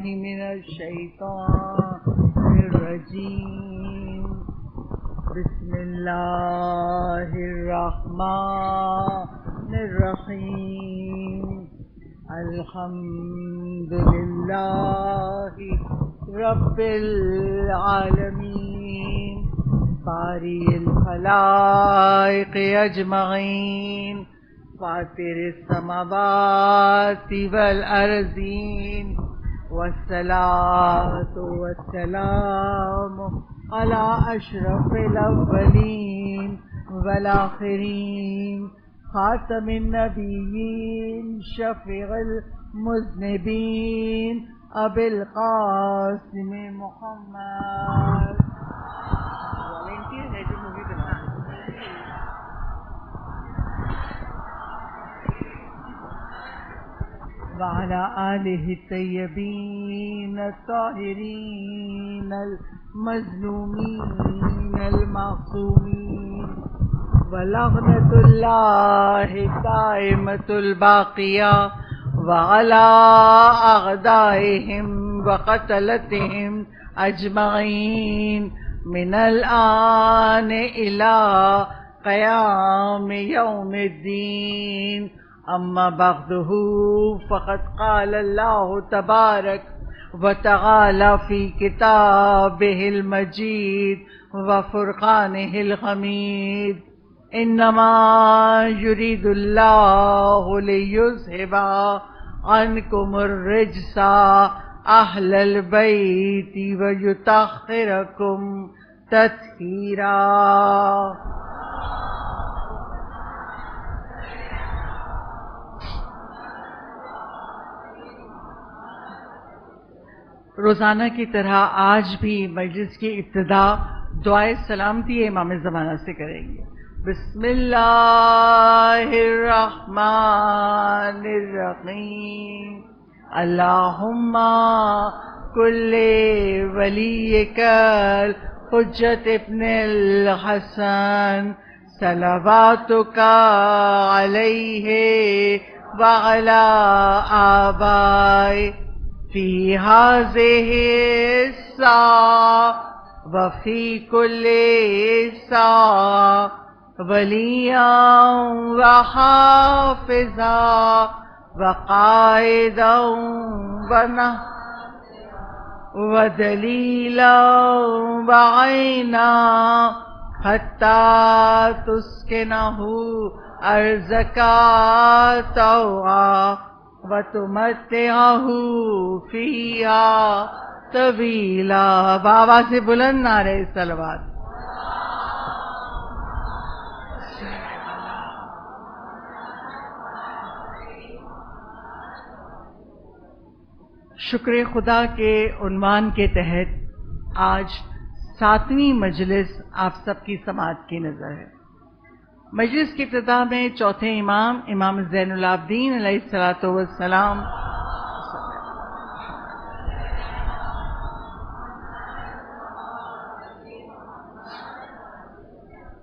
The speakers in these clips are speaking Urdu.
بالله من الشيطان الرجيم. بسم الله الرحمن الرحيم. الحمد لله رب العالمين بارئ الخلائق أجمعين فاطر السماوات والأرضين والصلاة والسلام على أشرف الأولين والآخرين خاتم النبيين شفيع المذنبين أبي القاسم محمد وعلى آله الطيبين الطاهرين المظلومين المعصومين ولعنة الله الدائمة الباقية وعلى أعدائهم وقتلتهم أجمعين من الآن إلى قيام يوم الدين. أما بعده فقد قال الله تبارك وتعالى في كتابه المجيد وفرقانه الحميد: إنما يريد الله ليذهب عنكم الرجس أهل البيت ويطهركم تطهيرا. روزانہ کی طرح آج بھی مجلس کی ابتدا دعائے سلامتی امام زمانہ سے کریں گے. بسم اللہ الرحمن الرحیم. اللہم کل ولیک الحجت ابن الحسن صلواتک علیہ وعلی آبائہ في هذه الساعة وفي كل ساعة وليا وحافظا وقائدا ودليلا وعينا حتى تسكنه أرضك طوعا وَتُمَتِّعَهُ فِيهَا طَوِيلًا. بابا سے بلند نعرہ صلوات. شکر خدا کے عنوان کے تحت آج 7ویں مجلس آپ سب کی سماعت کی نظر ہے. مجلس کی ابتدا میں چوتھے امام امام زین العابدین علیہ الصلوۃ والسلام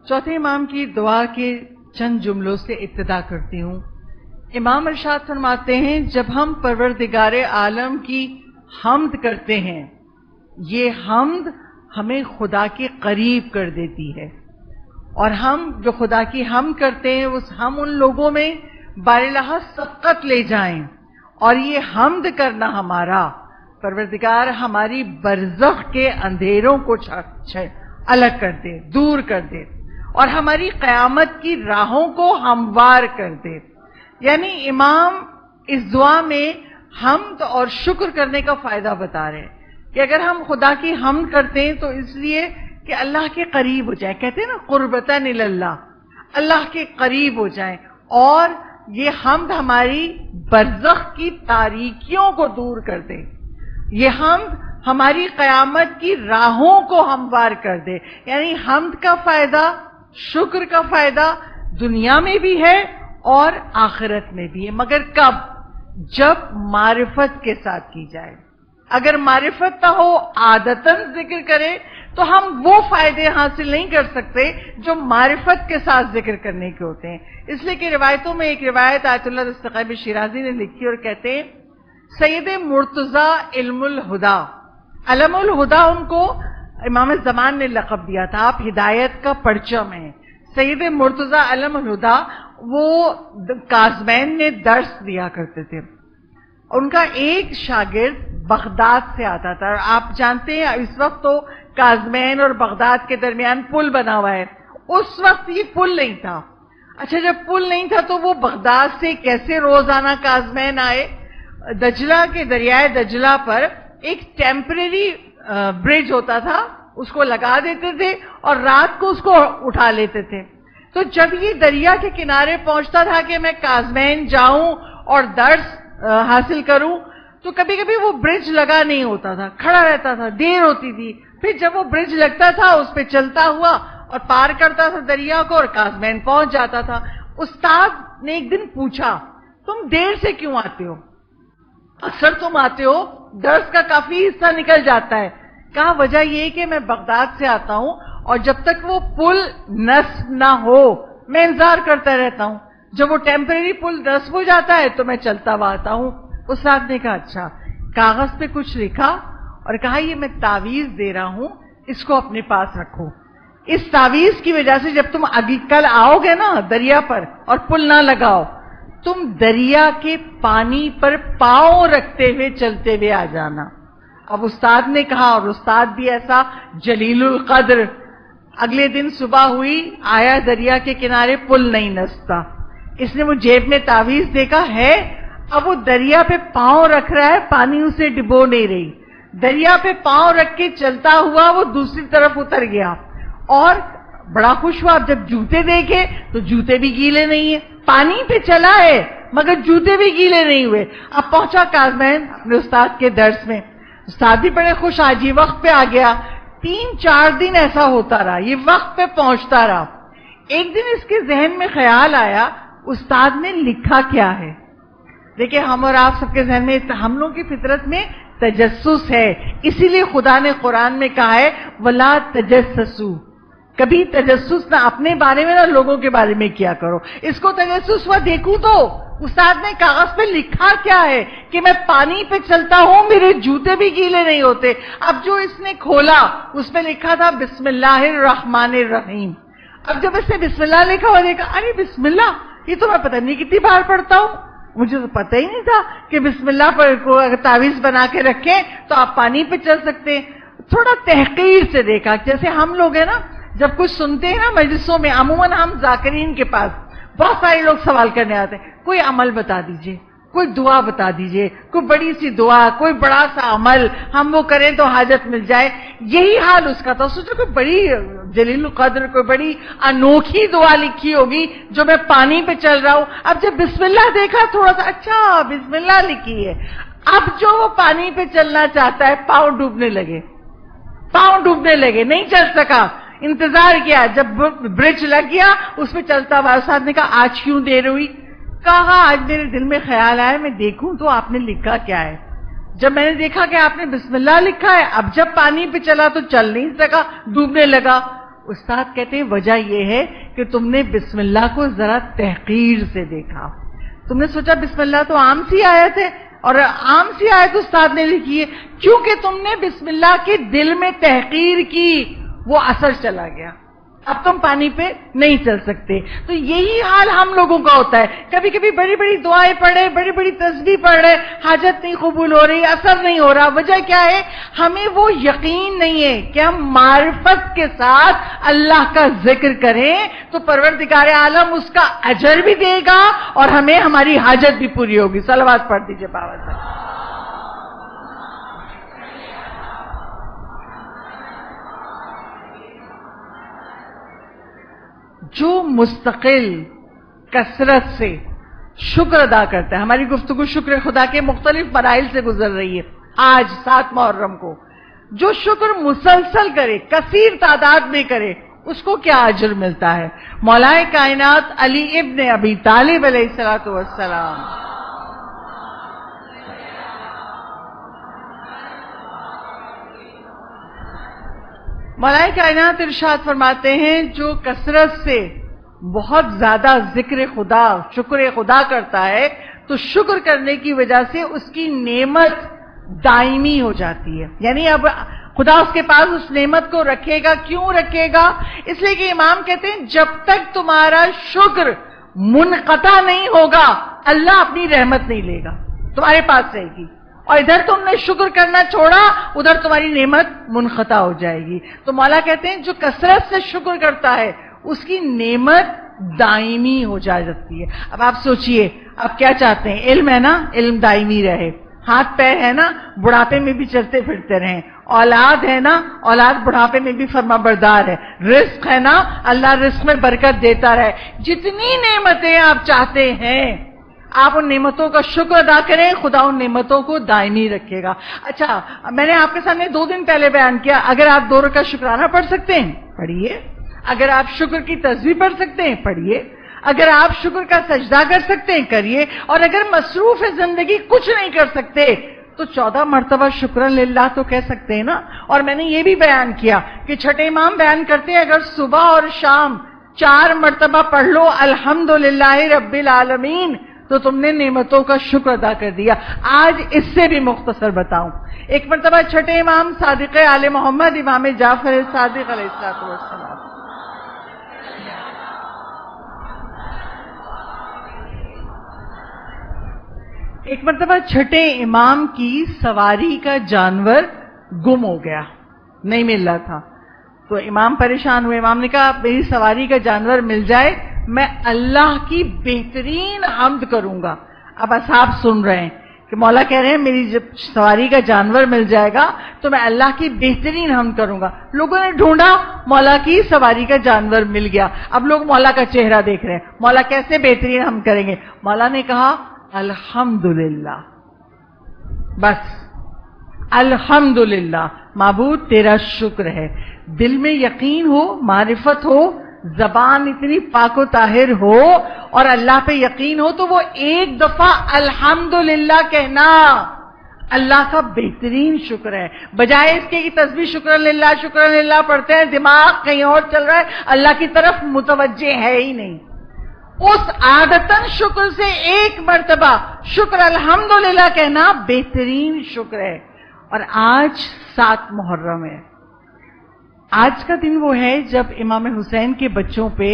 چوتھے امام کی دعا کے چند جملوں سے ابتدا کرتی ہوں. امام ارشاد فرماتے ہیں جب ہم پروردگار عالم کی حمد کرتے ہیں یہ حمد ہمیں خدا کے قریب کر دیتی ہے، اور ہم جو خدا کی حمد کرتے ہیں ہم ان لوگوں میں بارلحاظ سبقت لے جائیں، اور یہ حمد کرنا ہمارا پروردگار ہماری برزخ کے اندھیروں کو الگ کر دے، دور کر دے، اور ہماری قیامت کی راہوں کو ہموار کر دے. یعنی امام اس دعا میں حمد اور شکر کرنے کا فائدہ بتا رہے ہیں کہ اگر ہم خدا کی حمد کرتے ہیں تو اس لیے کہ اللہ کے قریب ہو جائیں. کہتے ہیں نا قربتاً اللہ، اللہ کے قریب ہو جائیں، اور یہ حمد ہماری برزخ کی تاریکیوں کو دور کر دے. یہ حمد ہماری قیامت کی راہوں کو ہموار کر دے. یعنی حمد کا فائدہ، شکر کا فائدہ دنیا میں بھی ہے اور آخرت میں بھی ہے، مگر کب؟ جب معرفت کے ساتھ کی جائے. اگر معرفت نہ ہو، عادتاً ذکر کرے تو ہم وہ فائدے حاصل نہیں کر سکتے جو معرفت کے ساتھ ذکر کرنے کے ہوتے ہیں. اس لیے کہ روایتوں میں ایک روایت آیت اللہ دستغیب شیرازی نے لکھی اور کہتے ہیں سید مرتضی علم الہدا، علم الہدا ان کو امام زمان نے لقب دیا تھا، آپ ہدایت کا پرچم ہیں۔ سید مرتضی علم الہدا وہ کاظمین میں درس دیا کرتے تھے، ان کا ایک شاگرد بغداد سے آتا تھا، اور آپ جانتے ہیں اس وقت تو کاظمین اور بغداد کے درمیان پل بنا ہوا ہے، اس وقت یہ پل نہیں تھا۔ اچھا جب پل نہیں تھا تو وہ بغداد سے کیسے روزانہ کاظمین آئے؟ دجلہ کے دریائے دجلہ پر ایک ٹیمپریری برج ہوتا تھا، اس کو لگا دیتے تھے اور رات کو اس کو اٹھا لیتے تھے۔ تو جب یہ دریا کے کنارے پہنچتا تھا کہ میں کاظمین جاؤں اور درس حاصل کروں، تو کبھی کبھی وہ برج لگا نہیں ہوتا تھا، کھڑا رہتا تھا، دیر ہوتی تھی، پھر جب وہ برج لگتا تھا اس پہ چلتا ہوا اور پار کرتا تھا دریا کو اور کاظمین پہنچ جاتا تھا۔ استاد نے ایک دن پوچھا تم دیر سے کیوں آتے ہو؟ اکثر تم آتے ہو، درس کا کافی حصہ نکل جاتا ہے۔ کہا وجہ یہ کہ میں بغداد سے آتا ہوں اور جب تک وہ پل نصب نہ ہو میں انتظار کرتا رہتا ہوں، جب وہ ٹیمپریری پل نصب ہو جاتا ہے تو میں چلتا ہوا آتا ہوں۔ استاد نے کہا اچھا، کاغذ پہ کچھ لکھا اور کہا یہ میں تعویذ دے رہا ہوں، اس کو اپنے پاس رکھو۔ اس تعویذ کی وجہ سے جب تم کل آؤ گے نا دریا پر اور پل نہ لگاؤ، تم دریا کے پانی پر پاؤں رکھتے ہوئے چلتے ہوئے آ جانا۔ اب استاد نے کہا، اور استاد بھی ایسا جلیل القدر، اگلے دن صبح ہوئی، آیا دریا کے کنارے، پل نہیں نصبتا، اس نے وہ جیب میں تعویذ دیکھا ہے، اب وہ دریا پہ پاؤں رکھ رہا ہے، پانی اسے ڈبو نہیں رہی، دریا پہ پاؤں رکھ کے چلتا ہوا وہ دوسری طرف اتر گیا، اور بڑا خوش ہوا۔ اب جب جوتے دیکھے تو جوتے بھی گیلے نہیں ہیں، پانی پہ چلا ہے مگر جوتے بھی گیلے نہیں ہوئے۔ اب پہنچا کاظمین اپنے استاد کے درس میں، استاد بھی بڑے خوش، آج یہ وقت پہ آ گیا۔ 3-4 دن ایسا ہوتا رہا، یہ وقت پہ پہنچتا رہا۔ ایک دن اس کے ذہن میں خیال آیا استاد نے لکھا کیا ہے؟ دیکھیں ہم اور آپ سب کے ذہن میں، ہم لوگوں کی فطرت میں تجسس ہے، اسی لیے خدا نے قرآن میں کہا ہے وَلَا تَجَسَّسُوا، کبھی تجسس نہ اپنے بارے میں نہ لوگوں کے بارے میں کیا کرو۔ اس کو تجسس ہوا، دیکھوں تو استاد نے کاغذ پہ لکھا کیا ہے کہ میں پانی پہ چلتا ہوں، میرے جوتے بھی گیلے نہیں ہوتے۔ اب جو اس نے کھولا اس پہ لکھا تھا بسم اللہ الرحمن الرحیم۔ اب جب اس نے بسم اللہ لکھا اور دیکھا ارے بسم اللہ، یہ تو میں پتہ نہیں کتنی بار پڑھتا ہوں، مجھے تو پتہ ہی نہیں تھا کہ بسم اللہ پر کو اگر تعویذ بنا کے رکھیں تو آپ پانی پہ چل سکتے ہیں۔ تھوڑا تحقیر سے دیکھا، جیسے ہم لوگ ہیں نا جب کچھ سنتے ہیں نا مجلسوں میں، عموماً ہم ذاکرین کے پاس بہت سارے لوگ سوال کرنے آتے ہیں، کوئی عمل بتا دیجئے، کوئی دعا بتا دیجئے، کوئی بڑی سی دعا، کوئی بڑا سا عمل ہم وہ کریں تو حاجت مل جائے۔ یہی حال اس کا تھا، سوچو کوئی بڑی جلیل القدر، کوئی بڑی انوکھی دعا لکھی ہوگی جو میں پانی پہ چل رہا ہوں۔ اب جب بسم اللہ دیکھا تھوڑا سا، اچھا بسم اللہ لکھی ہے۔ اب جو وہ پانی پہ چلنا چاہتا ہے پاؤں ڈوبنے لگے، پاؤں ڈوبنے لگے، نہیں چل سکا، انتظار کیا، جب برج لگ گیا اس پہ چلتا ہوا۔ استاد نے کہا آج کیوں دیر ہوئی؟ کہا آج میرے دل میں خیال آیا میں دیکھوں تو آپ نے لکھا کیا ہے۔ جب میں نے دیکھا کہ آپ نے بسم اللہ لکھا ہے، اب جب پانی پہ چلا تو چل نہیں سکا، ڈوبنے لگا۔ استاد کہتے ہیں وجہ یہ ہے کہ تم نے بسم اللہ کو ذرا تحقیر سے دیکھا، تم نے سوچا بسم اللہ تو عام سی آیت ہے، اور عام سی آیت استاد نے لکھی ہے، کیونکہ تم نے بسم اللہ کے دل میں تحقیر کی، وہ اثر چلا گیا، اب تم پانی پہ نہیں چل سکتے۔ تو یہی حال ہم لوگوں کا ہوتا ہے، کبھی کبھی بڑی بڑی دعائیں پڑھے، بڑی بڑی تسبیح پڑھ رہے، حاجت نہیں قبول ہو رہی، اثر نہیں ہو رہا۔ وجہ کیا ہے؟ ہمیں وہ یقین نہیں ہے کہ ہم معرفت کے ساتھ اللہ کا ذکر کریں تو پروردگار عالم اس کا اجر بھی دے گا اور ہمیں ہماری حاجت بھی پوری ہوگی۔ صلوات پڑھ دیجئے بابا صاحب۔ جو مستقل کثرت سے شکر ادا کرتا ہے، ہماری گفتگو شکر خدا کے مختلف مراحل سے گزر رہی ہے، آج 7 محرم کو جو شکر مسلسل کرے، کثیر تعداد میں کرے، اس کو کیا اجر ملتا ہے؟ مولا کائنات علی ابن ابی طالب علیہ الصلوۃ والسلام مولا کائنات ارشاد فرماتے ہیں جو کثرت سے بہت زیادہ ذکر خدا، شکر خدا کرتا ہے تو شکر کرنے کی وجہ سے اس کی نعمت دائمی ہو جاتی ہے. یعنی اب خدا اس کے پاس اس نعمت کو رکھے گا. کیوں رکھے گا؟ اس لیے کہ امام کہتے ہیں جب تک تمہارا شکر منقطع نہیں ہوگا اللہ اپنی رحمت نہیں لے گا، تمہارے پاس رہے گی. اور ادھر تم نے شکر کرنا چھوڑا ادھر تمہاری نعمت منقطع ہو جائے گی. تو مولا کہتے ہیں جو کثرت سے شکر کرتا ہے اس کی نعمت دائمی ہو جاتی ہے. اب آپ سوچئے آپ کیا چاہتے ہیں؟ علم ہے نا، علم دائمی رہے. ہاتھ پیر ہے نا، بڑھاپے میں بھی چلتے پھرتے رہیں. اولاد ہے نا، اولاد بڑھاپے میں بھی فرما بردار ہے. رزق ہے نا، اللہ رزق میں برکت دیتا رہے. جتنی نعمتیں آپ چاہتے ہیں آپ ان نعمتوں کا شکر ادا کریں، خدا ان نعمتوں کو دائمی رکھے گا. اچھا، میں نے آپ کے سامنے 2 دن پہلے بیان کیا، اگر آپ 2 رکعت شکرانہ پڑھ سکتے ہیں پڑھیے. اگر آپ شکر کی تسبیح پڑھ سکتے ہیں پڑھیے. اگر آپ شکر کا سجدہ کر سکتے ہیں کریے. اور اگر مصروف زندگی کچھ نہیں کر سکتے تو 14 مرتبہ شکرن للہ تو کہہ سکتے ہیں نا. اور میں نے یہ بھی بیان کیا کہ چھٹے امام بیان کرتے ہیں اگر صبح اور شام 4 مرتبہ پڑھ لو الحمدللہ رب العالمین تو تم نے نعمتوں کا شکر ادا کر دیا. آج اس سے بھی مختصر بتاؤں. ایک مرتبہ چھٹے امام صادق آل محمد امام جعفر صادق علیہ السلام ایک مرتبہ چھٹے امام کی سواری کا جانور گم ہو گیا، نہیں مل رہا تھا. تو امام پریشان ہوئے. امام نے کہا میری سواری کا جانور مل جائے میں اللہ کی بہترین حمد کروں گا. اب اصحاب سن رہے ہیں کہ مولا کہہ رہے ہیں میری جب سواری کا جانور مل جائے گا تو میں اللہ کی بہترین حمد کروں گا. لوگوں نے ڈھونڈا، مولا کی سواری کا جانور مل گیا. اب لوگ مولا کا چہرہ دیکھ رہے ہیں، مولا کیسے بہترین حمد کریں گے. مولا نے کہا الحمدللہ، بس الحمدللہ، معبود تیرا شکر ہے. دل میں یقین ہو، معرفت ہو، زبان اتنی پاک و طاہر ہو اور اللہ پہ یقین ہو تو وہ ایک دفعہ الحمدللہ کہنا اللہ کا بہترین شکر ہے. بجائے اس کے تسبیح شکر للہ پڑھتے ہیں، دماغ کہیں اور چل رہا ہے، اللہ کی طرف متوجہ ہے ہی نہیں. اس عادتاً شکر سے ایک مرتبہ شکر الحمدللہ کہنا بہترین شکر ہے. اور آج 7 محرم ہے. آج کا دن وہ ہے جب امام حسین کے بچوں پہ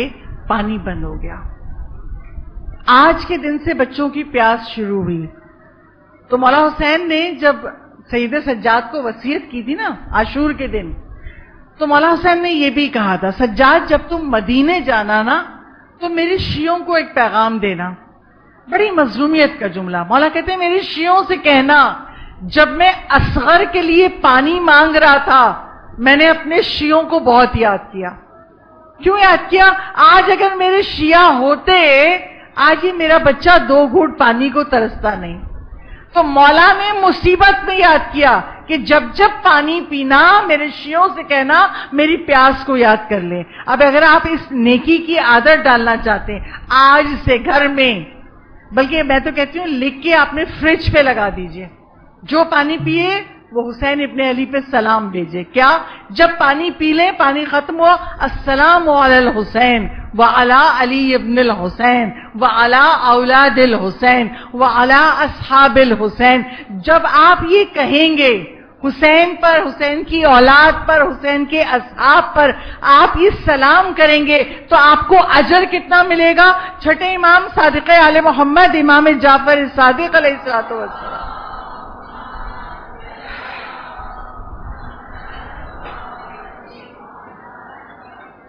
پانی بند ہو گیا. آج کے دن سے بچوں کی پیاس شروع ہوئی. تو مولا حسین نے جب سید سجاد کو وصیت کی تھی نا عاشور کے دن، تو مولا حسین نے یہ بھی کہا تھا سجاد جب تم مدینے جانا نا تو میرے شیعوں کو ایک پیغام دینا. بڑی مظلومیت کا جملہ. مولا کہتے ہیں میری شیعوں سے کہنا جب میں اصغر کے لیے پانی مانگ رہا تھا میں نے اپنے شیعوں کو بہت یاد کیا. کیوں یاد کیا؟ آج اگر میرے شیعہ ہوتے آج یہ میرا بچہ 2 گھونٹ پانی کو ترستا نہیں. تو مولا نے مصیبت میں یاد کیا کہ جب جب پانی پینا میرے شیعوں سے کہنا میری پیاس کو یاد کر لیں. اب اگر آپ اس نیکی کی عادت ڈالنا چاہتے ہیں آج سے گھر میں، بلکہ میں تو کہتی ہوں لکھ کے آپ نے فریج پہ لگا دیجئے، جو پانی پیے وہ حسین ابن علی پہ سلام بھیجے. کیا؟ جب پانی پی لیں پانی ختم ہوا السلام علی الحسین وعلی علی ابن الحسین وعلی اولاد الحسین وعلی اصحاب الحسین. جب آپ یہ کہیں گے حسین پر، حسین کی اولاد پر، حسین کے اصحاب پر آپ یہ سلام کریں گے تو آپ کو اجر کتنا ملے گا؟ چھٹے امام صادق آل محمد امام جعفر صادق علیہ السلام.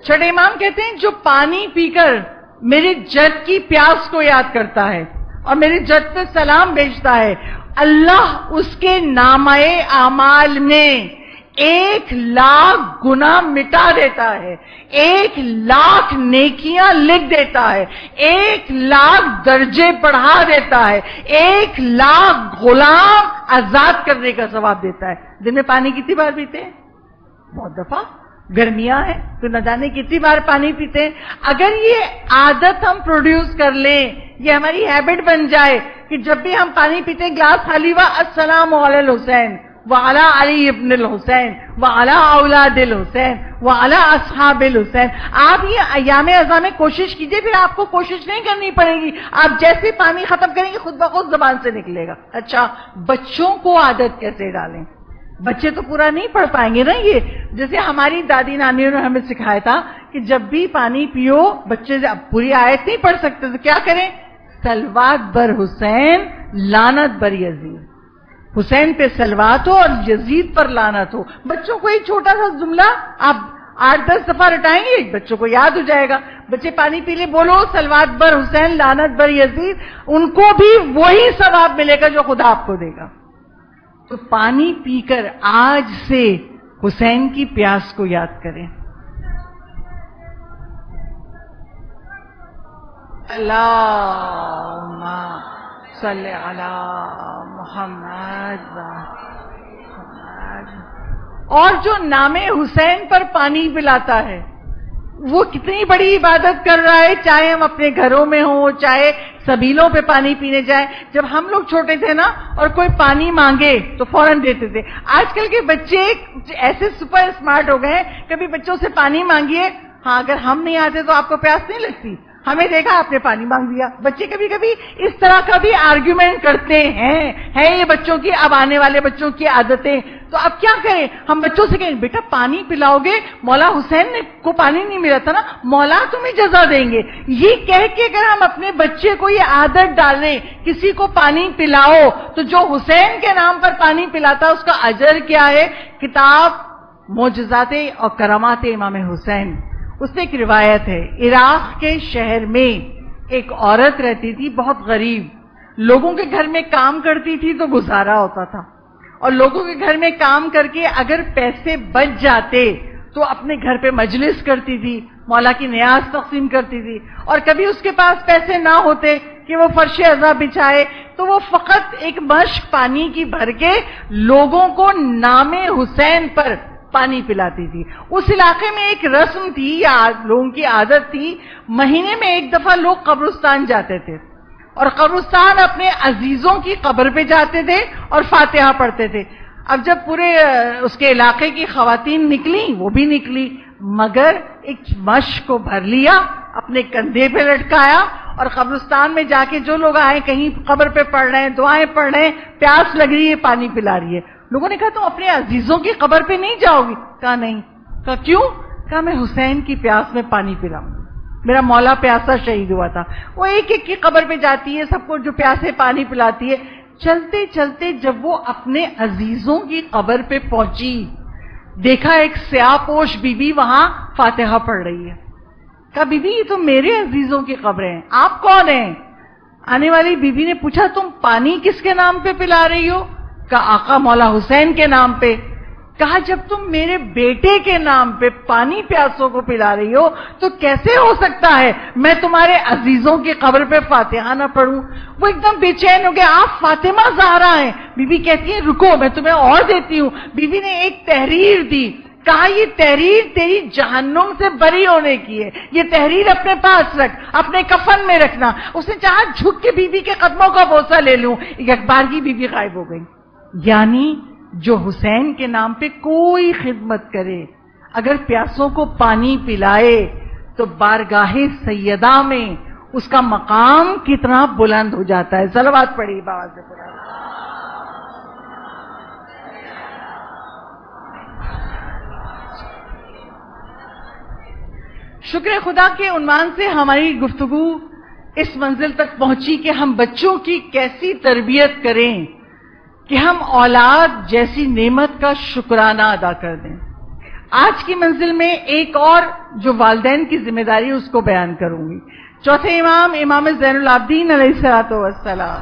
چھٹے امام کہتے ہیں جو پانی پی کر میرے جد کی پیاس کو یاد کرتا ہے اور میرے جد پہ سلام بھیجتا ہے اللہ اس کے نامہ اعمال میں 1,00,000 گناہ مٹا دیتا ہے، 1,00,000 نیکیاں لکھ دیتا ہے، 1,00,000 درجے بڑھا دیتا ہے، 1,00,000 غلام آزاد کرنے کا ثواب دیتا ہے. دن میں پانی کتنی بار پیتے ہیں؟ بہت دفعہ. گرمیاں ہیں تو نہ جانے کتنی بار پانی پیتے ہیں. اگر یہ عادت ہم پروڈیوس کر لیں، یہ ہماری ہیبٹ بن جائے کہ جب بھی ہم پانی پیتے گلاس خالی ہوا السلام علی الحسین وعلی علی ابن الحسین وعلی اولاد الحسین وعلی اصحاب الحسین. آپ یہ ایام ازاں میں کوشش کیجئے, پھر آپ کو کوشش نہیں کرنی پڑے گی, آپ جیسے پانی ختم کریں گے خود بخود زبان سے نکلے گا. اچھا, بچوں کو عادت کیسے ڈالیں؟ بچے تو پورا نہیں پڑھ پائیں گے نا. یہ جیسے ہماری دادی نانیوں نے ہمیں سکھایا تھا کہ جب بھی پانی پیو, بچے پوری آیت نہیں پڑھ سکتے تو کیا کریں؟ صلوات بر حسین لعنت بر یزید. حسین پہ صلوات ہو اور یزید پر لعنت ہو. بچوں کو ایک چھوٹا سا جملہ آپ 8-10 دفعہ رٹائیں گے, بچوں کو یاد ہو جائے گا. بچے پانی پی لے, بولو صلوات بر حسین لعنت بر یزید, ان کو بھی وہی ثواب ملے گا جو خدا آپ کو دے گا. تو پانی پی کر آج سے حسین کی پیاس کو یاد کریں. اللہم صلی علی محمد. اور جو نام حسین پر پانی پلاتا ہے وہ کتنی بڑی عبادت کر رہا ہے, چاہے ہم اپنے گھروں میں ہوں چاہے سبیلوں پہ پانی پینے جائیں. جب ہم لوگ چھوٹے تھے نا اور کوئی پانی مانگے تو فوراً دیتے تھے. آج کل کے بچے ایسے سپر اسمارٹ ہو گئے ہیں, کبھی بچوں سے پانی مانگیے, ہاں اگر ہم نہیں آتے تو آپ کو پیاس نہیں لگتی, ہمیں دیکھا آپ نے پانی مانگ دیا. بچے کبھی کبھی اس طرح کا بھی آرگیومنٹ کرتے ہیں یہ بچوں کی, اب آنے والے بچوں کی عادتیں. تو اب کیا کریں, ہم بچوں سے کہیں بیٹا پانی پلاؤ گے, مولا حسین کو پانی نہیں ملا تھا نا, مولا تمہیں جزا دیں گے. یہ کہہ کے اگر ہم اپنے بچے کو یہ عادت ڈالیں کسی کو پانی پلاؤ, تو جو حسین کے نام پر پانی پلاتا اس کا اجر کیا ہے. کتاب معجزات اور کرامات امام حسین, اس میں ایک روایت ہے, عراق کے شہر میں ایک عورت رہتی تھی, بہت غریب, لوگوں کے گھر میں کام کرتی تھی تو گزارا ہوتا تھا, اور لوگوں کے گھر میں کام کر کے اگر پیسے بچ جاتے تو اپنے گھر پہ مجلس کرتی تھی, مولا کی نیاز تقسیم کرتی تھی. اور کبھی اس کے پاس پیسے نہ ہوتے کہ وہ فرش عزا بچھائے تو وہ فقط ایک مشک پانی کی بھر کے لوگوں کو نام حسین پر پانی پلاتی تھی. اس علاقے میں ایک رسم تھی یا لوگوں کی عادت تھی, مہینے میں ایک دفعہ لوگ قبرستان جاتے تھے, اور قبرستان اپنے عزیزوں کی قبر پہ جاتے تھے اور فاتحہ پڑھتے تھے. اب جب پورے اس کے علاقے کی خواتین نکلی, وہ بھی نکلی, مگر ایک مشک کو بھر لیا, اپنے کندھے پہ لٹکایا, اور قبرستان میں جا کے جو لوگ آئے کہیں قبر پہ پڑھ رہے ہیں, دعائیں پڑھ رہے ہیں, پیاس لگ رہی ہے, پانی پلا رہی ہے. لوگوں نے کہا تم اپنے عزیزوں کی قبر پہ نہیں جاؤ گی؟ کہا نہیں. کہا کیوں؟ کہا میں حسین کی پیاس میں پانی پلاؤں, میرا مولا پیاسا شہید ہوا تھا. وہ ایک ایک کی قبر پہ جاتی ہے, سب کو جو پیاسے پانی پلاتی ہے. چلتے چلتے جب وہ اپنے عزیزوں کی قبر پہ پہنچی, دیکھا ایک سیاہ پوش بی بی وہاں فاتحہ پڑھ رہی ہے. کہا بی بی یہ تو میرے عزیزوں کی قبریں ہیں, آپ کون ہیں؟ آنے والی بی بی نے پوچھا تم پانی کس کے نام پہ پلا رہی ہو؟ کہا آقا مولا حسین کے نام پہ. کہا جب تم میرے بیٹے کے نام پہ پانی پیاسوں کو پلا رہی ہو تو کیسے ہو سکتا ہے میں تمہارے عزیزوں کی قبر پہ فاتحہ نہ پڑھوں؟ وہ ایک دم بے چین ہو گیا, آپ فاطمہ زہرا ہیں. بی بی کہتی ہے رکو میں تمہیں اور دیتی ہوں. بی بی نے ایک تحریر دی, کہا یہ تحریر تیری جہنم سے بری ہونے کی ہے, یہ تحریر اپنے پاس رکھ, اپنے کفن میں رکھنا. اس نے چاہا جھک کے بی بی کے قدموں کا بوسہ لے لوں, ایک اخبار کی بی بی غائب ہو گئی. یعنی جو حسین کے نام پہ کوئی خدمت کرے, اگر پیاسوں کو پانی پلائے تو بارگاہ سیدہ میں اس کا مقام کتنا بلند ہو جاتا ہے. صلوات پڑھی بابا سے پڑھا. شکر خدا کے عنوان سے ہماری گفتگو اس منزل تک پہنچی کہ ہم بچوں کی کیسی تربیت کریں کہ ہم اولاد جیسی نعمت کا شکرانہ ادا کر دیں. آج کی منزل میں ایک اور جو والدین کی ذمہ داری اس کو بیان کروں گی. چوتھے امام امام زین العابدین علیہ الصلوۃ والسلام,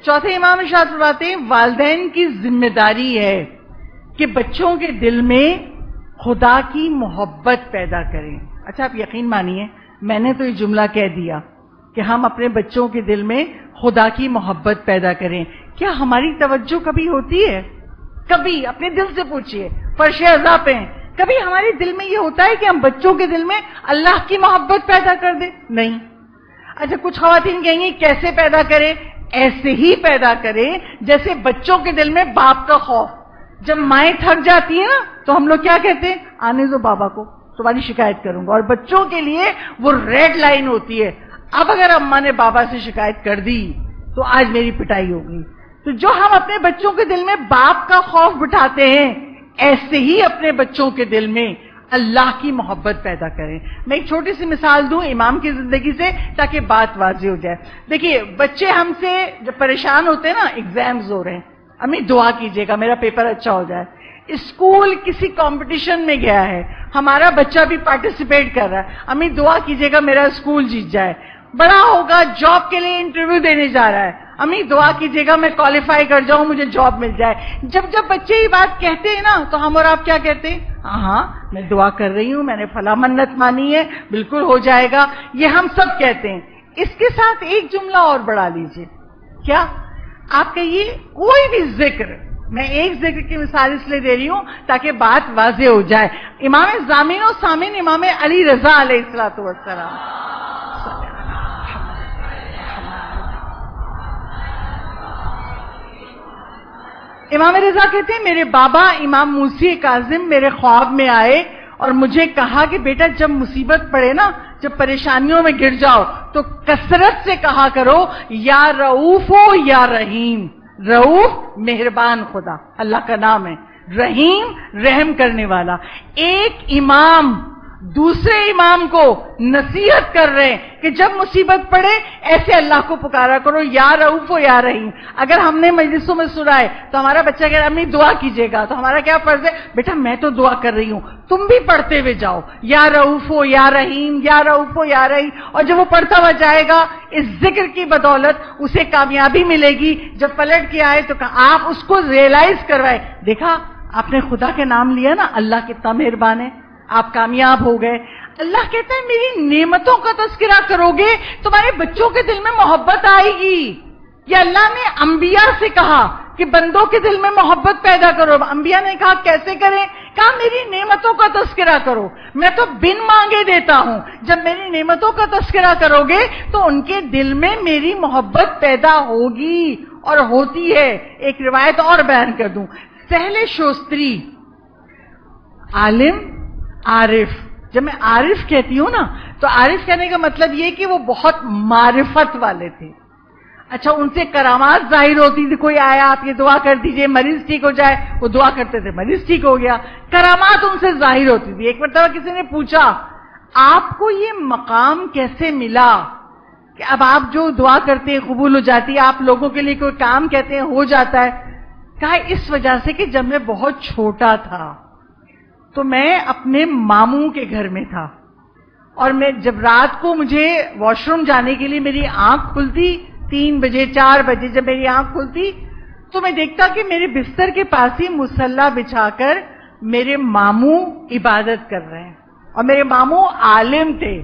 چوتھے امام ارشاد فرماتے ہیں والدین کی ذمہ داری ہے کہ بچوں کے دل میں خدا کی محبت پیدا کریں. اچھا آپ یقین مانیے میں نے تو یہ جملہ کہہ دیا کہ ہم اپنے بچوں کے دل میں خدا کی محبت پیدا کریں. کیا ہماری توجہ کبھی ہوتی ہے؟ کبھی اپنے دل سے پوچھئے, فرش عزا پہ ہیں, کبھی ہمارے دل میں یہ ہوتا ہے کہ ہم بچوں کے دل میں اللہ کی محبت پیدا کر دیں؟ نہیں. اچھا کچھ خواتین کہیں گی کیسے پیدا کریں؟ ایسے ہی پیدا کریں جیسے بچوں کے دل میں باپ کا خوف. جب مائیں تھک جاتی ہیں نا تو ہم لوگ کیا کہتے ہیں؟ آنے دو بابا کو، تمہاری شکایت کروں گا. اور بچوں کے لیے وہ ریڈ لائن ہوتی ہے، اب اگر اماں نے بابا سے شکایت کر دی تو آج میری پٹائی ہوگی. تو جو ہم اپنے بچوں کے دل میں باپ کا خوف بٹھاتے ہیں، ایسے ہی اپنے بچوں کے دل میں اللہ کی محبت پیدا کریں. میں ایک چھوٹی سی مثال دوں امام کی زندگی سے تاکہ بات واضح ہو جائے. دیکھیے بچے ہم سے جب پریشان ہوتے ہیں نا، ایگزامز ہو رہے ہیں، امی دعا کیجیے گا میرا پیپر اچھا ہو جائے. اسکول کسی کمپٹیشن میں گیا ہے، ہمارا بچہ بھی پارٹیسپیٹ کر رہا ہے، امی دعا کیجیے گا میرا اسکول جیت جائے. بڑا ہوگا جاب کے لیے انٹرویو دینے جا رہا ہے، امی دعا کیجیے گا میں کوالیفائی کر جاؤں مجھے جاب مل جائے. جب بچے یہ بات کہتے ہیں نا تو ہم اور آپ کیا کہتے ہیں؟ ہاں میں دعا کر رہی ہوں، میں نے فلاں منت مانی ہے، بالکل ہو جائے گا. یہ ہم سب کہتے ہیں. اس کے ساتھ ایک جملہ اور بڑھا لیجئے. کیا آپ کہیے کوئی بھی ذکر، میں ایک ذکر کی مثال اس لیے دے رہی ہوں تاکہ بات واضح ہو جائے. امام ضامن و سامن امام علی رضا علیہ الصلوۃ والسلام، امام رضا کہتے ہیں میرے بابا امام موسی کاظم میرے خواب میں آئے اور مجھے کہا کہ بیٹا جب مصیبت پڑے نا، جب پریشانیوں میں گر جاؤ تو کثرت سے کہا کرو یا رؤوف و یا رحیم. رؤوف مہربان خدا اللہ کا نام ہے، رحیم رحم کرنے والا. ایک امام دوسرے امام کو نصیحت کر رہے ہیں کہ جب مصیبت پڑے ایسے اللہ کو پکارا کرو یا رؤوف و یا رحیم. اگر ہم نے مجلسوں میں سنا ہے تو ہمارا بچہ کہہ رہا ہے امی دعا کیجیے گا، تو ہمارا کیا فرض ہے؟ بیٹا میں تو دعا کر رہی ہوں، تم بھی پڑھتے ہوئے جاؤ یا رؤوف و یا رحیم یا رؤوف و یا رحیم. اور جب وہ پڑھتا ہوا جائے گا اس ذکر کی بدولت اسے کامیابی ملے گی. جب پلٹ کے آئے تو آپ اس کو ریئلائز کروائے، دیکھا آپ نے خدا کے نام لیا نا، اللہ کتنا مہربان ہے، آپ کامیاب ہو گئے. اللہ کہتا ہے میری نعمتوں کا تذکرہ کرو گے تمہارے بچوں کے دل میں محبت آئے گی. یہ اللہ نے انبیاء سے کہا کہ بندوں کے دل میں محبت پیدا کرو. انبیاء نے کہا کیسے کریں؟ کہا میری نعمتوں کا تذکرہ کرو، میں تو بن مانگے دیتا ہوں. جب میری نعمتوں کا تذکرہ کرو گے تو ان کے دل میں میری محبت پیدا ہوگی اور ہوتی ہے. ایک روایت اور بیان کر دوں. سہل شوستری عالم عارف، جب میں عارف کہتی ہوں نا تو عارف کہنے کا مطلب یہ کہ وہ بہت معرفت والے تھے. اچھا ان سے کرامات ظاہر ہوتی تھی، کوئی آیا آپ یہ دعا کر دیجئے مریض ٹھیک ہو جائے، وہ دعا کرتے تھے مریض ٹھیک ہو گیا. کرامات ان سے ظاہر ہوتی تھی. ایک مرتبہ کسی نے پوچھا آپ کو یہ مقام کیسے ملا کہ اب آپ جو دعا کرتے ہیں قبول ہو جاتی ہے، آپ لوگوں کے لیے کوئی کام کہتے ہیں ہو جاتا ہے؟ کہا اس وجہ سے کہ جب میں بہت چھوٹا تھا تو میں اپنے ماموں کے گھر میں تھا، اور میں جب رات کو مجھے واش روم جانے کے لیے میری آنکھ کھلتی 3 بجے 4 بجے، جب میری آنکھ کھلتی تو میں دیکھتا کہ میرے بستر کے پاس ہی مصلی بچھا کر میرے ماموں عبادت کر رہے ہیں، اور میرے ماموں عالم تھے.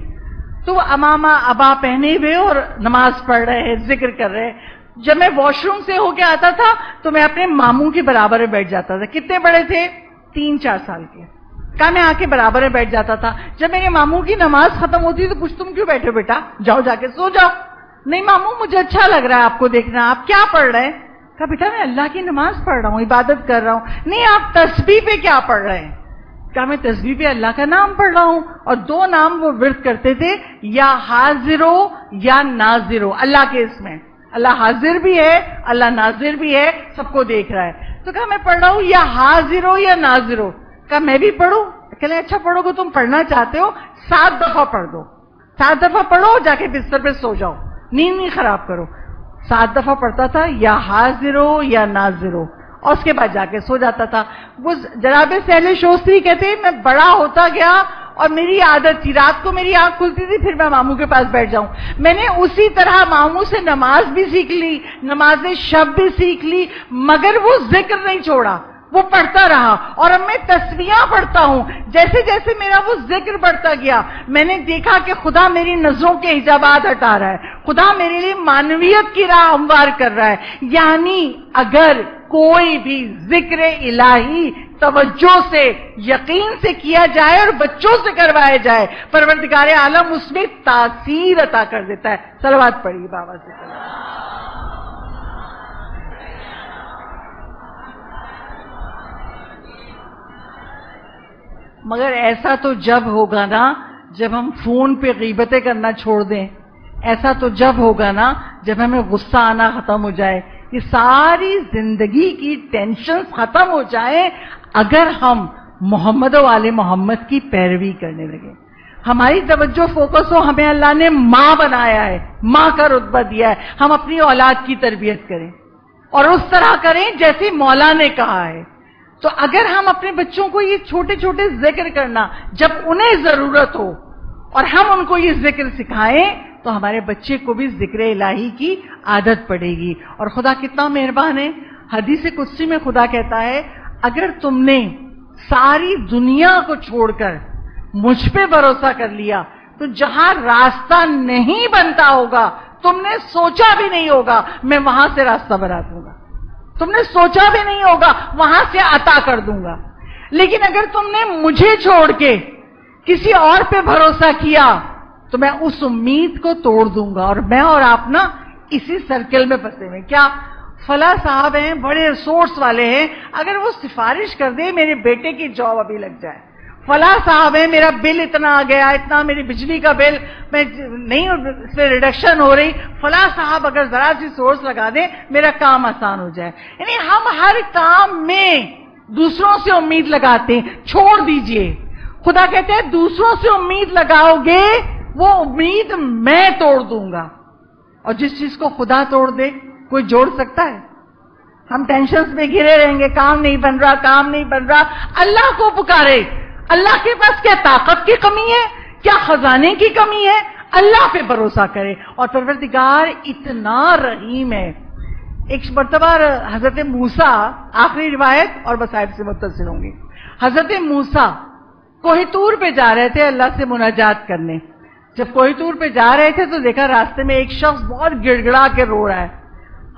تو امامہ ابا پہنے ہوئے اور نماز پڑھ رہے ہیں، ذکر کر رہے ہیں. جب میں واش روم سے ہو کے آتا تھا تو میں اپنے ماموں کے برابر میں بیٹھ جاتا تھا. کتنے بڑے تھے؟ 3-4 سال کے. کہا میں آ کے برابر میں بیٹھ جاتا تھا. جب میرے ماموں کی نماز ختم ہوتی تو پوچھ تم کیوں بیٹھے بیٹا، جاؤ جا کے سو جاؤ. نہیں ماموں مجھے اچھا لگ رہا ہے آپ کو دیکھنا، آپ کیا پڑھ رہے ہیں؟ کہا بیٹا میں اللہ کی نماز پڑھ رہا ہوں، عبادت کر رہا ہوں. نہیں آپ تسبیح پہ کیا پڑھ رہے ہیں؟ کہا میں تسبیح پہ اللہ کا نام پڑھ رہا ہوں. اور 2 نام وہ ورد کرتے تھے، یا حاضرو یا ناظرو. اللہ کے اس میں اللہ حاضر بھی ہے اللہ ناظر بھی ہے، سب کو دیکھ رہا ہے. تو کہا میں پڑھ رہا ہوں یا حاضرو یا ناظرو. کہا میں بھی پڑھوں؟ کہنے اچھا پڑھو گے، تم پڑھنا چاہتے ہو 7 دفعہ پڑھ دو، 7 دفعہ پڑھو جا کے بستر پہ سو جاؤ، نیند نہیں خراب کرو. 7 دفعہ پڑھتا تھا یا حاضرو یا ناظرو، اور اس کے بعد جا کے سو جاتا تھا. وہ جناب سہل شوستری کہتے ہیں میں بڑا ہوتا گیا اور میری عادت تھی رات کو میری آنکھ کھلتی تھی پھر میں ماموں کے پاس بیٹھ جاؤں. میں نے اسی طرح ماموں سے نماز بھی سیکھ لی، نماز شب بھی سیکھ لی، مگر وہ ذکر نہیں چھوڑا، وہ پڑھتا رہا. اور اب میں تسبیحاں پڑھتا ہوں. جیسے جیسے میرا وہ ذکر بڑھتا گیا میں نے دیکھا کہ خدا میری نظروں کے حجابات ہٹا رہا ہے، خدا میرے لیے معنویت کی راہ ہموار کر رہا ہے. یعنی اگر کوئی بھی ذکر الہی توجہ سے یقین سے کیا جائے اور بچوں سے کروایا جائے، پروردگار عالم اس میں تاثیر عطا کر دیتا ہے۔ صلوات پڑھیے بابا سے۔ مگر ایسا تو جب ہوگا نا جب ہم فون پہ غیبتیں کرنا چھوڑ دیں، ایسا تو جب ہوگا نا جب ہمیں غصہ آنا ختم ہو جائے، یہ ساری زندگی کی ٹینشنز ختم ہو جائیں اگر ہم محمد و آل محمد کی پیروی کرنے لگے، ہماری توجہ فوکس ہو، ہمیں اللہ نے ماں بنایا ہے، ماں کا رتبہ دیا ہے، ہم اپنی اولاد کی تربیت کریں اور اس طرح کریں جیسے مولا نے کہا ہے۔ تو اگر ہم اپنے بچوں کو یہ چھوٹے چھوٹے ذکر کرنا جب انہیں ضرورت ہو اور ہم ان کو یہ ذکر سکھائیں تو ہمارے بچے کو بھی ذکر الہی کی عادت پڑے گی۔ اور خدا کتنا مہربان ہے، حدیث قدسی میں خدا کہتا ہے اگر تم نے ساری دنیا کو چھوڑ کر مجھ پہ بھروسہ کر لیا تو جہاں راستہ نہیں بنتا ہوگا، تم نے سوچا بھی نہیں ہوگا، میں وہاں سے راستہ بنا دوں گا، تم نے سوچا بھی نہیں ہوگا وہاں سے عطا کر دوں گا۔ لیکن اگر تم نے مجھے چھوڑ کے کسی اور پہ بھروسہ کیا تو میں اس امید کو توڑ دوں گا، اور میں اور آپ نا اسی سرکل میں پھنسے ہوئے۔ کیا فلاں صاحب ہیں، بڑے ریسورس والے ہیں، اگر وہ سفارش کر دے میرے بیٹے کی جاب ابھی لگ جائے، فلاں صاحب ہے میرا بل اتنا آ گیا، اتنا میری بجلی کا بل میں نہیں اس میں ریڈکشن ہو رہی، فلاں صاحب اگر ذرا سی سورس لگا دیں میرا کام آسان ہو جائے۔ یعنی ہم ہر کام میں دوسروں سے امید لگاتے ہیں، چھوڑ دیجئے، خدا کہتے ہیں دوسروں سے امید لگاؤ گے وہ امید میں توڑ دوں گا، اور جس چیز کو خدا توڑ دے کوئی جوڑ سکتا ہے؟ ہم ٹینشنز میں گھرے رہیں گے، کام نہیں بن رہا، کام نہیں بن رہا، اللہ کو پکارے۔ اللہ کے پاس کیا طاقت کی کمی ہے، کیا خزانے کی کمی ہے؟ اللہ پہ بھروسہ کرے، اور پروردگار اتنا رحیم ہے۔ ایک مرتبہ حضرت موسیٰ، آخری روایت اور مصائب سے متصل ہوں گی، حضرت موسیٰ کوہ طور پہ جا رہے تھے اللہ سے مناجات کرنے۔ جب کوہ طور پہ جا رہے تھے تو دیکھا راستے میں ایک شخص بہت گڑ گڑا کے رو رہا ہے۔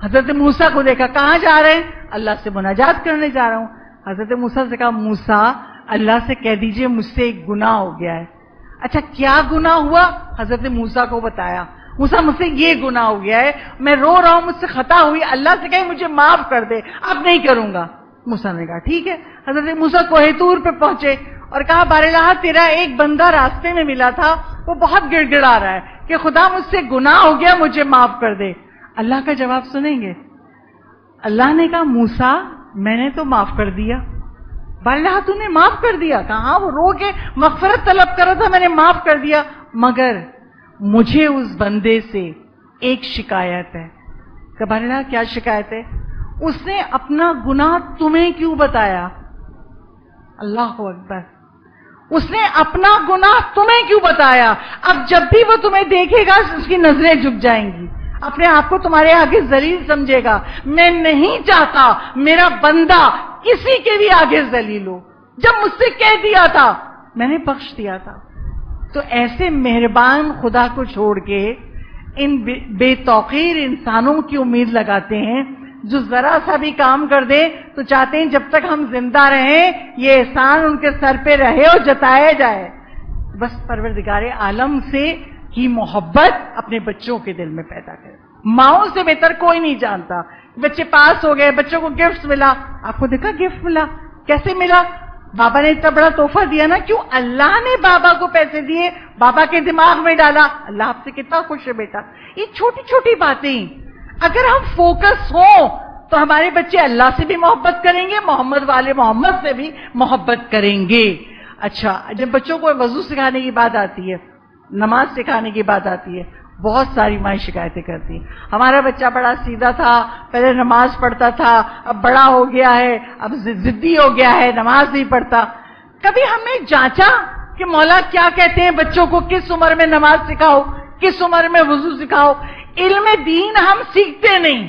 حضرت موسیٰ کو دیکھا، کہاں جا رہے ہیں؟ اللہ سے مناجات کرنے جا رہا ہوں۔ حضرت موسیٰ سے کہا موسیٰ اللہ سے کہہ دیجئے مجھ سے ایک گناہ ہو گیا ہے۔ اچھا کیا گناہ ہوا؟ حضرت موسیٰ کو بتایا، موسیٰ مجھ سے یہ گناہ ہو گیا ہے، میں رو رہا ہوں، مجھ سے خطا ہوئی، اللہ سے کہیں مجھے معاف کر دے، اب نہیں کروں گا۔ موسیٰ نے کہا ٹھیک ہے۔ حضرت موسیٰ کوہ طور پہ پہنچے اور کہا باراللہ تیرا ایک بندہ راستے میں ملا تھا، وہ بہت گڑ گڑا رہا ہے کہ خدا مجھ سے گناہ ہو گیا، مجھے معاف کر دے۔ اللہ کا جواب سنیں گے؟ اللہ نے کہا موسیٰ میں نے تو معاف کر دیا۔ باراللہ تو نے معاف کر دیا؟ کہاں، وہ رو کے مغفرت طلب کر رہا تھا، میں نے معاف کر دیا، مگر مجھے اس بندے سے ایک شکایت ہے۔ کہ باراللہ کیا شکایت ہے؟ اس نے اپنا گناہ تمہیں کیوں بتایا؟ اللہ اکبر، اس نے اپنا گناہ تمہیں کیوں بتایا؟ اب جب بھی وہ تمہیں دیکھے گا اس کی نظریں جھک جائیں گی، اپنے آپ کو تمہارے آگے ذلیل سمجھے گا۔ میں نہیں چاہتا میرا بندہ کسی کے بھی آگے ذلیل ہو، جب مجھ سے کہہ دیا تھا میں نے بخش دیا تھا۔ تو ایسے مہربان خدا کو چھوڑ کے ان بے توقیر انسانوں کی امید لگاتے ہیں جو ذرا سا بھی کام کر دیں تو چاہتے ہیں جب تک ہم زندہ رہیں یہ احسان ان کے سر پہ رہے اور جتایا جائے۔ بس پروردگار عالم سے کی محبت اپنے بچوں کے دل میں پیدا کرے۔ ماؤں سے بہتر کوئی نہیں جانتا۔ بچے پاس ہو گئے، بچوں کو گفٹ ملا، آپ کو دیکھا گفٹ ملا کیسے ملا؟ بابا نے اتنا بڑا تحفہ دیا نا، کیوں؟ اللہ نے بابا کو پیسے دیے، بابا کے دماغ میں ڈالا، اللہ آپ سے کتنا خوش ہے بیٹا۔ یہ چھوٹی چھوٹی باتیں اگر ہم فوکس ہوں تو ہمارے بچے اللہ سے بھی محبت کریں گے، محمد والے محمد سے بھی محبت کریں گے۔ اچھا جب بچوں کو وضو سکھانے کی بات آتی ہے، نماز سکھانے کی بات آتی ہے، بہت ساری مائیں شکایتیں کرتی ہیں، ہمارا بچہ بڑا سیدھا تھا، پہلے نماز پڑھتا تھا، اب بڑا ہو گیا ہے، اب ضدی ہو گیا ہے، نماز نہیں پڑھتا۔ کبھی ہم نے جانچا کہ مولا کیا کہتے ہیں بچوں کو کس عمر میں نماز سکھاؤ، کس عمر میں وضو سکھاؤ؟ علم دین ہم سیکھتے نہیں،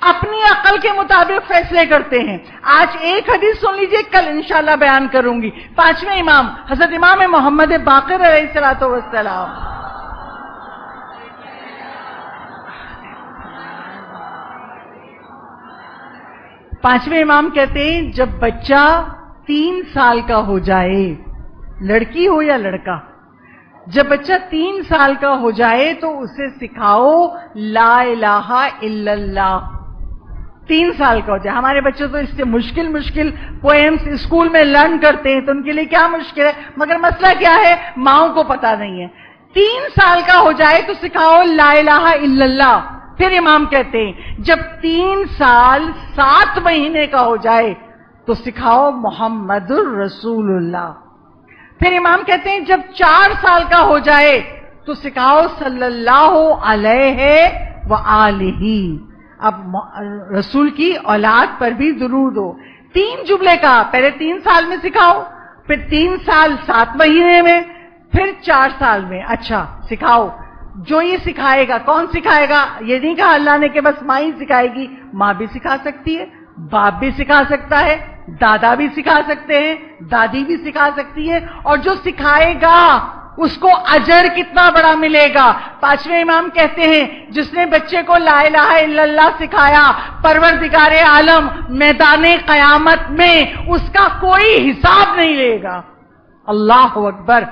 اپنی عقل کے مطابق فیصلے کرتے ہیں۔ آج ایک حدیث سن لیجئے، کل انشاءاللہ بیان کروں گی۔ پانچویں امام حضرت امام محمد باقر علیہ الصلوۃ والسلام، پانچویں امام کہتے ہیں جب بچہ 3 سال کا ہو جائے، لڑکی ہو یا لڑکا، جب بچہ 3 سال کا ہو جائے تو اسے سکھاؤ لا الہ الا اللہ. 3 سال کا ہو جائے. ہمارے بچے تو اس سے مشکل پوئمز اسکول میں لرن کرتے ہیں، تو ان کے لیے کیا مشکل ہے، مگر مسئلہ کیا ہے، ماؤں کو پتا نہیں ہے. 3 سال کا ہو جائے تو سکھاؤ لا الہ الا اللہ. پھر امام کہتے ہیں جب 3 سال 7 مہینے کا ہو جائے تو سکھاؤ محمد الرسول اللہ. پھر امام کہتے ہیں جب 4 سال کا ہو جائے تو سکھاؤ صلی اللہ علیہ وآلہ. اب رسول کی اولاد پر بھی درود ہو. 3 جملے کا پہلے 3 سال میں سکھاؤ، پھر 3 سال 7 مہینے میں، پھر 4 سال میں. اچھا سکھاؤ. جو یہ سکھائے گا کون سکھائے گا؟ یہ نہیں کہا اللہ نے کہ بس ماں ہی سکھائے گی، ماں بھی سکھا سکتی ہے، باپ بھی سکھا سکتا ہے، دادا بھی سکھا سکتے ہیں، دادی بھی سکھا سکتی ہے. اور جو سکھائے گا اس کو اجر کتنا بڑا ملے گا. 5ویں امام کہتے ہیں جس نے بچے کو لا الہ الا اللہ سکھایا، پروردگار عالم میدان قیامت میں اس کا کوئی حساب نہیں لے گا. اللہ اکبر.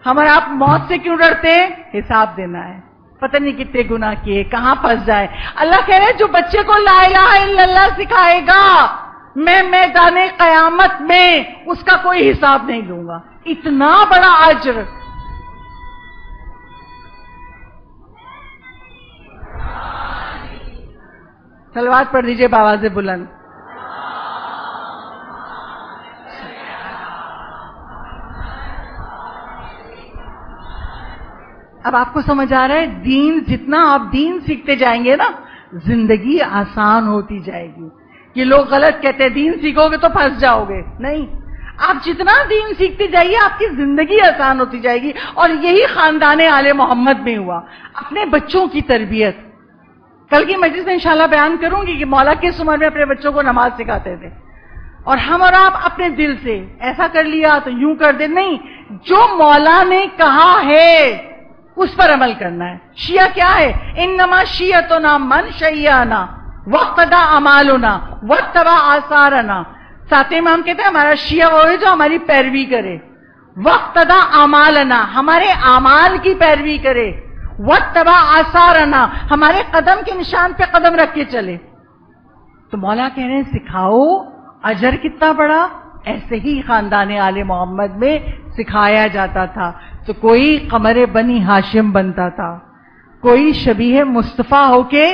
ہم اور آپ موت سے کیوں ڈرتے ہیں؟ حساب دینا ہے، پتہ نہیں کتنے گناہ کیے، کہاں پھنس جائے. اللہ کہہ رہے جو بچے کو لا الہ الا اللہ سکھائے گا میں میدان قیامت میں اس کا کوئی حساب نہیں لوں گا. اتنا بڑا اجر. صلوات پڑھ دیجئے بآواز بلند. اب آپ کو سمجھ آ رہا ہے دین، جتنا آپ دین سیکھتے جائیں گے نا زندگی آسان ہوتی جائے گی. یہ لوگ غلط کہتے ہیں دین سیکھو گے تو پھنس جاؤ گے. نہیں، آپ جتنا دین سیکھتے جائیے آپ کی زندگی آسان ہوتی جائے گی. اور یہی خاندان آل محمد میں ہوا. اپنے بچوں کی تربیت کل کی مجلس میں انشاءاللہ بیان کروں گی کہ مولا کس عمر میں اپنے بچوں کو نماز سکھاتے تھے. اور ہم اور آپ اپنے دل سے ایسا کر لیا تو یوں کر دے. نہیں، جو مولا نے کہا ہے اس پر عمل کرنا ہے. شیعہ کیا ہے؟ انما شیعتنا من شیعنا واقتدى اعمالنا واتبع آثارنا. 7 امام کہتے ہیں ہمارا شیعہ وہ ہے جو ہماری پیروی کرے، واقتدى اعمالنا ہمارے اعمال کی پیروی کرے، واتبع آثارنا ہمارے قدم کے نشان پہ قدم رکھ کے چلے. تو مولا کہہ رہے ہیں سکھاؤ، اجر کتنا بڑا. ایسے ہی خاندان آل محمد میں سکھایا جاتا تھا. تو کوئی قمر بنی ہاشم بنتا تھا، کوئی شبیہ مصطفیٰ ہو کے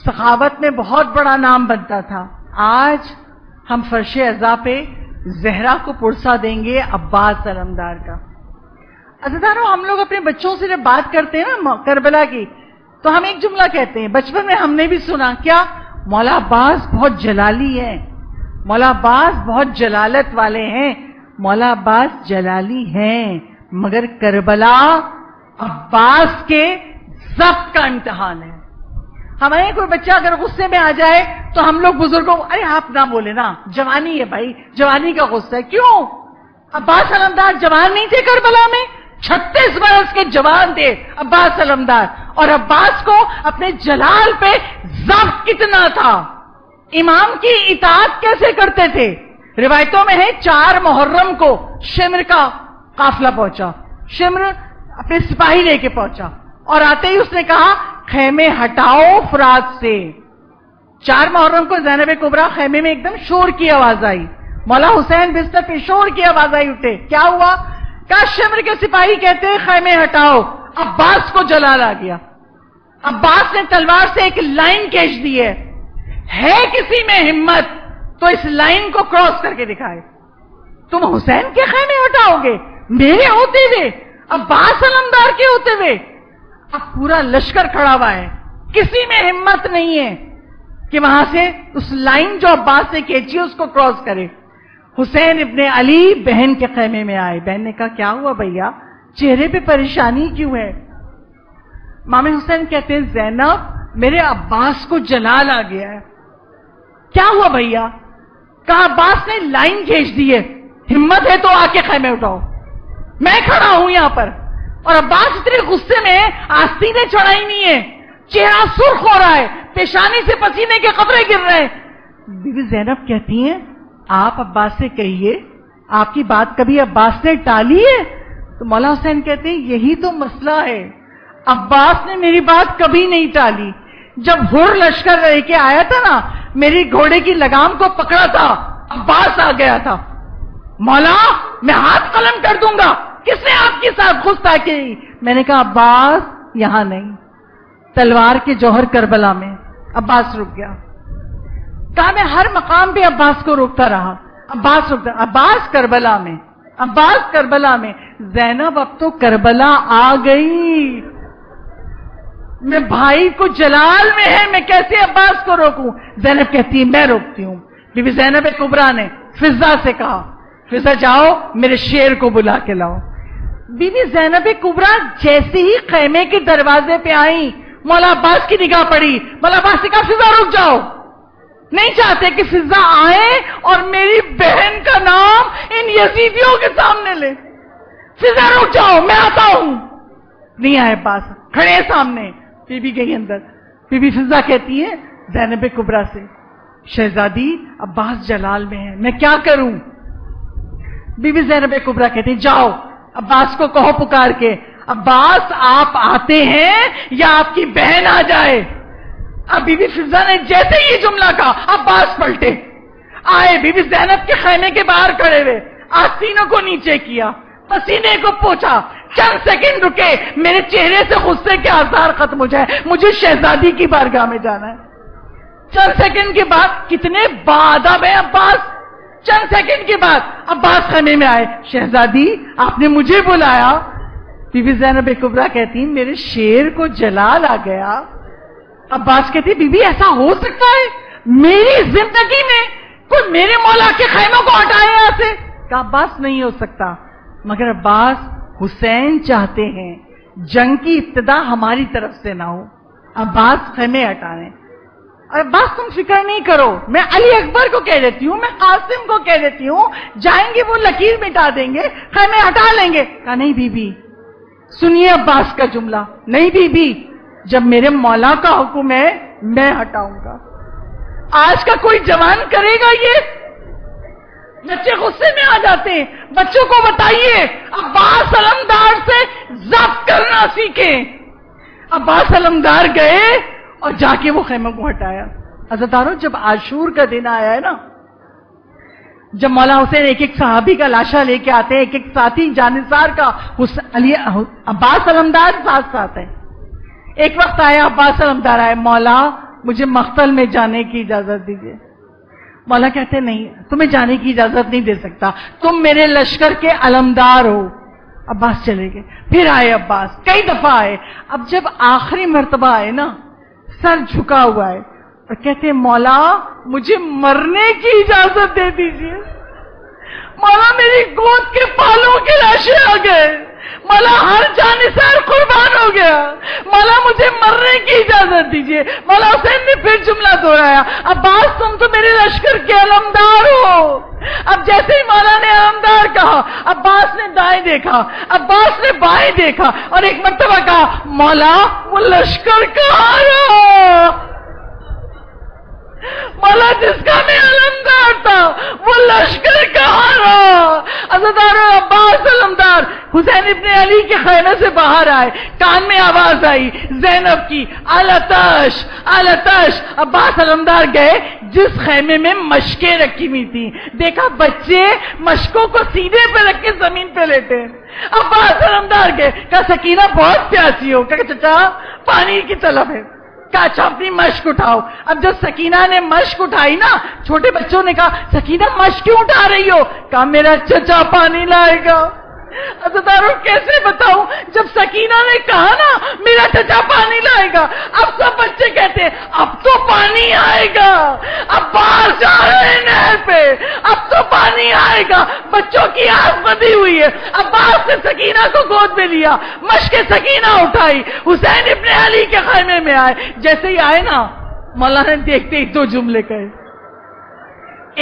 سخاوت میں بہت بڑا نام بنتا تھا. آج ہم فرش عزا پہ زہرا کو پرسا دیں گے عباس علمدار کا. عزیزانو، ہم لوگ اپنے بچوں سے جب بات کرتے ہیں نا کربلا کی تو ہم ایک جملہ کہتے ہیں، بچپن میں ہم نے بھی سنا، کیا؟ مولا عباس بہت جلالی ہیں، مولا عباس بہت جلالت والے ہیں. مولا عباس جلالی ہیں مگر کربلا عباس کے ضبط کا امتحان ہے. ہمارے کوئی بچہ اگر غصے میں آ جائے تو ہم لوگ بزرگوں ارے آپ نہ بولے نا، جوانی ہے بھائی، جوانی کا غصہ ہے. کیوں؟ عباس علمدار جوان نہیں تھے کربلا میں؟ 36 برس کے جوان تھے عباس علمدار. اور عباس کو اپنے جلال پہ ضبط کتنا تھا. امام کی اطاعت کیسے کرتے تھے؟ روایتوں میں ہے 4 محرم کو شمر کا قافلہ پہنچا، شمر اپنے سپاہی لے کے پہنچا اور آتے ہی اس نے کہا خیمے ہٹاؤ فرات سے. 4 محرم کو زینب کبریٰ خیمے میں ایک دم شور کی آواز آئی، مولا حسین بستر پہ شور کی آواز آئی، اٹھے. کیا ہوا؟ کہا شمر کے سپاہی کہتے ہیں خیمے ہٹاؤ. عباس کو جلال آ گیا. عباس نے تلوار سے ایک لائن کھینچ دی ہے کسی میں ہمت تو اس لائن کو کراس کر کے دکھائے. تم حسین کے خیمے ہٹاؤ گے میرے ہوتے ہوئے، عباس علمدار کے ہوتے ہوئے؟ اب پورا لشکر کھڑا ہوا ہے، کسی میں ہمت نہیں ہے کہ وہاں سے اس لائن جو عباس نے کھینچی اس کو کراس کرے. حسین ابن علی بہن کے خیمے میں آئے. بہن نے کہا کیا ہوا بھیا، چہرے پہ پریشانی کیوں ہے؟ امام حسین کہتے ہیں زینب میرے عباس کو جلال آ گیا ہے. کیا ہوا بھیا؟ کہا عباس نے لائن کھینچ دی ہے، ہمت ہے تو آ کے خیمے اٹھاؤ، میں کھڑا ہوں یہاں پر. اور عباس اتنے غصے میں آستینیں چڑھائی نہیں ہے، چہرہ سرخ ہو رہا ہے، پیشانی سے پسینے کے قطرے گر رہے ہیں. بی بی زینب کہتی ہیں آپ عباس سے کہیے آپ کی بات کبھی عباس نے ٹالی ہے؟ تو مولا حسین کہتے ہیں یہی تو مسئلہ ہے، عباس نے میری بات کبھی نہیں ٹالی. جب ہر لشکر لے کے آیا تھا نا، میری گھوڑے کی لگام کو پکڑا تھا، عباس آ گیا تھا. مولا میں ہاتھ قلم کر دوں گا، کس نے آپ کے ساتھ گستاخی کی؟ میں نے کہا عباس یہاں نہیں، تلوار کے جوہر کربلا میں. عباس رک گیا. کہا میں ہر مقام پہ عباس کو روکتا رہا، عباس رکتا. عباس کربلا میں، عباس کربلا میں. زینب اب تو کربلا آ گئی، میں بھائی کو جلال میں ہے، میں کیسے عباس کو روکوں؟ زینب کہتی ہے میں روکتی ہوں. بی بی زینب کبریٰ نے فضہ سے کہا فضہ جاؤ میرے شیر کو بلا کے لاؤ. بی بی زینب کبریٰ جیسے ہی خیمے کے دروازے پہ آئیں، مولا عباس کی نگاہ پڑی. مولا عباس نے کہا فضہ رک جاؤ، نہیں چاہتے کہ فضہ آئے اور میری بہن کا نام ان یزیدیوں کے سامنے لے. فضہ رک جاؤ میں آتا ہوں. نہیں آئے عباس، کھڑے سامنے. بی بی گئی اندر. بی بی فضہ کہتی ہے زینب کبریٰ سے شہزادی عباس جلال میں ہے، میں کیا کروں؟ بی بی زینب کبریٰ کہتی ہیں جاؤ عباس کو کہو پکار کے عباس آپ آتے ہیں یا آپ کی بہن آ جائے. اب بی بی فضہ نے جیسے یہ جملہ کہا عباس پلٹے آئے، بی بی زینب کے خیمے کے باہر کھڑے ہوئے، آستینوں کو نیچے کیا، پسینے کو پوچھا، چند سیکنڈ رکے، میرے چہرے سے غصے کے آثار ختم ہو جائے، مجھے شہزادی کی بارگاہ میں جانا ہے. چند سیکنڈ کے بعد کتنے باادب ہیں عباس. چند سیکنڈ کے بعد عباس خیمے میں آئے. شہزادی آپ نے مجھے بلایا؟ بی بی زینب کبریٰ کہتی ہیں میرے شیر کو جلال آ گیا. عباس کہتی ہیں بی بی ایسا ہو سکتا ہے میری زندگی میں کوئی میرے مولا کے خیموں کو ہٹائے یہاں سے؟ کہا عباس نہیں ہو سکتا، مگر عباس حسین چاہتے ہیں جنگ کی ابتدا ہماری طرف سے نہ ہو. عباس خیمے ہٹانے. عباس تم فکر نہیں کرو، میں علی اکبر کو کہہ دیتی ہوں، میں قاسم کو کہہ دیتی ہوں، جائیں گے وہ لکیر مٹا دیں گے، خیمے ہٹا لیں گے. کہا نہیں بی بی سنیے عباس کا جملہ. نہیں بی بی جب میرے مولا کا حکم ہے میں ہٹاؤں گا. آج کا کوئی جوان کرے گا یہ؟ بچے غصے میں آ جاتے ہیں. بچوں کو بتائیے عباس علمدار سے ضبط کرنا سیکھیں. عباس علمدار گئے اور جا کے وہ خیموں کو ہٹایا. عزیزانو جب عاشور کا دن آیا ہے نا، جب مولا حسین ایک ایک صحابی کا لاشا لے کے آتے ہیں، ایک ایک ساتھی جانثار کا عباس علمدار ساتھ ساتھ ہے. ایک وقت آیا عباس علمدار آئے، مولا مجھے مقتل میں جانے کی اجازت دیجیے. مولا کہتے نہیں تمہیں جانے کی اجازت نہیں دے سکتا، تم میرے لشکر کے علمدار ہو. عباس چلے گئے. پھر آئے عباس، کئی دفعہ آئے. اب جب آخری مرتبہ آئے نا سر جھکا ہوا ہے اور کہتے ہیں مولا مجھے مرنے کی اجازت دے دیجیے. مولا میری گود کے بالوں کے لاشیں آ گئے، مولا ہر جانثار قربان ہو گیا، مولا مجھے مرنے کی اجازت دیجیے. مولا حسین نے پھر جملہ دہرایا عباس تم تو میرے لشکر کے علمدار ہو. اب جیسے ہی مولا نے علمدار کہا عباس نے دائیں دیکھا، عباس نے بائیں دیکھا اور ایک مرتبہ کہا مولا وہ لشکر کہاں رہا؟ مولا جس کا میں علمدار تھا وہ لشکر کہاں رہا؟ عزیزانو عباس علمدار حسین ابن علی کے خیمے سے باہر آئے. کان میں آواز آئی زینب کی الاتش الاتش. عباس علمدار گئے جس خیمے میں مشکیں رکھی ہوئی تھی، دیکھا بچے مشکوں کو سینے پہ رکھ کے زمین پہ لیٹے. عباس علمدار گئے، کہا سکینہ بہت پیاسی ہو. کہا چچا پانی کی طلب ہے. کہا اچھا اپنی مشک اٹھاؤ. اب جب سکینہ نے مشک اٹھائی نا، چھوٹے بچوں نے کہا سکینہ مشک کیوں اٹھا رہی ہو؟ کہا میرا چچا پانی لائے گا. عزیزانو کیسے بتاؤں، جب سکینہ نے کہا نا میرا چچا پانی لائے گا، اب سب بچے کہتے ہیں اب تو پانی آئے گا، اب باہر جا رہے ہیں نہر پہ، اب تو پانی آئے گا. بچوں کی آس بندھی ہوئی ہے. عباس نے سکینہ کو گود میں لیا، مشق سکینہ اٹھائی، حسین ابن علی کے خیمے میں آئے. جیسے ہی آئے نا مولا نے دیکھتے ہی دو جملے کہے.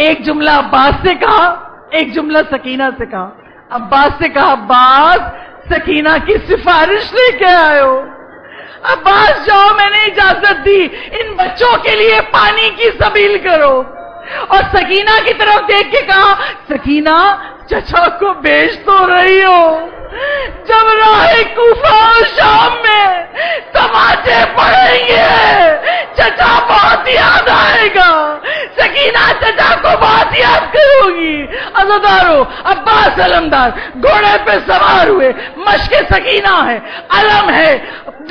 ایک جملہ عباس سے کہا، ایک جملہ سکینہ سے کہا. عباس سے کہا عباس سکینہ کی سفارش لے کے آئے ہو. عباس جاؤ میں نے اجازت دی، ان بچوں کے لیے پانی کی سبیل کرو. اور سکینہ کی طرف دیکھ کے کہا سکینہ چچا کو بیچ تو رہی ہو، جب راہ کوفہ اور شام میں تماچے پڑیں گے چچا بہت یاد آئے گا، سکینہ چچا کو بہت یاد کرو گی۔ عزادارو عباس علمدار گھوڑے پہ سوار ہوئے، مشق سکینہ ہے، علم ہے،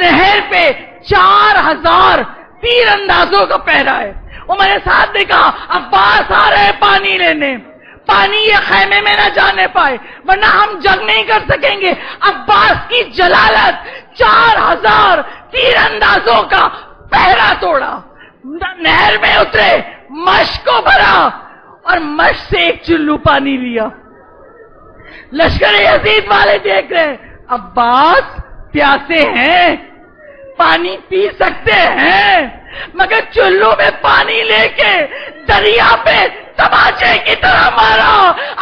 نہر پہ 4000 تیر اندازوں کا پہرا ہے۔ عمر سعد نے کہا عباس آ رہے پانی لینے، پانی یہ خیمے میں نہ جانے پائے ورنہ ہم جنگ نہیں کر سکیں گے۔ عباس کی جلالت 4000 تیر اندازوں کا پہرا توڑا، نہر میں اترے، مشق کو بھرا اور مشق سے ایک چلو پانی لیا۔ لشکر یزید والے دیکھ رہے عباس پیاسے ہیں، پانی پی سکتے ہیں، مگر چلو میں پانی لے کے دریا پہ تماچے کی طرح مارا۔